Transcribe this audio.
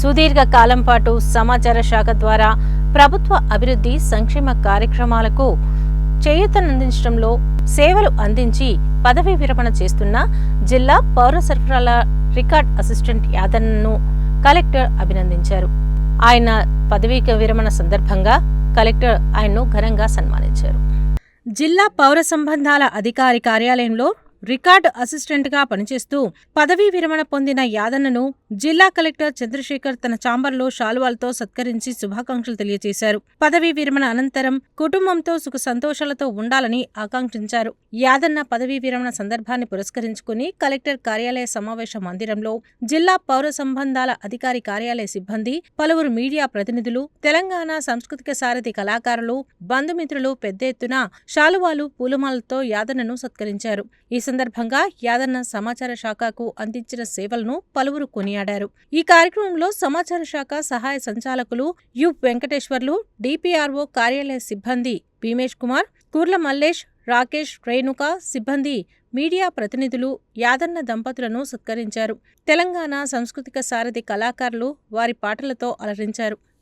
సుదీర్ఘ కాలం పాటు సమాచార శాఖ ద్వారా ప్రభుత్వ అభివృద్ధి సంక్షేమ కార్యక్రమాలకు చేయూతనందించడంలో సేవలు అందించి పదవీ విరమణ చేస్తున్న జిల్లా పౌర సరఫరాల రికార్డ్ అసిస్టెంట్ యాదన్నను కలెక్టర్ అభినందించారు. ఆయన పదవీ విరమణ సందర్భంగా కలెక్టర్ ఆయన్ను ఘనంగా సన్మానించారు. జిల్లా పౌర సంబంధాల అధికారి కార్యాలయంలో రికార్డు అసిస్టెంట్గా పనిచేస్తూ పదవీ విరమణ పొందిన యాదన్నను జిల్లా కలెక్టర్ చంద్రశేఖర్ తన ఛాంబర్లో శాలువాలతో సత్కరించి శుభాకాంక్షలు తెలియజేశారు. పదవీ విరమణ అనంతరం కుటుంబంతో సుఖ సంతోషాలతో ఉండాలని ఆకాంక్షించారు. యాదన్న పదవీ విరమణ సందర్భాన్ని పురస్కరించుకుని కలెక్టర్ కార్యాలయ సమావేశ మందిరంలో జిల్లా పౌర సంబంధాల అధికారి కార్యాలయ సిబ్బంది, పలువురు మీడియా ప్రతినిధులు, తెలంగాణ సాంస్కృతిక సారథి కళాకారులు, బంధుమిత్రులు పెద్ద ఎత్తున శాలువాలు, పూలమాలతో యాదన్నను సత్కరించారు. ఈ సందర్భంగా యాదన్న సమాచార శాఖకు అందించిన సేవలను పలువురు కొనియాడారు. ఈ కార్యక్రమంలో సమాచార శాఖ సహాయ సంచాలకులు యు వెంకటేశ్వర్లు, డిపిఆర్ఓ కార్యాలయ సిబ్బంది భీమేష్ కుమార్, కుర్ల మల్లేష్, రాకేష్, రేణుక సిబ్బంది, మీడియా ప్రతినిధులు యాదన్న దంపతులను సత్కరించారు. తెలంగాణ సాంస్కృతిక సారథి కళాకారులు వారి పాటలతో అలరించారు.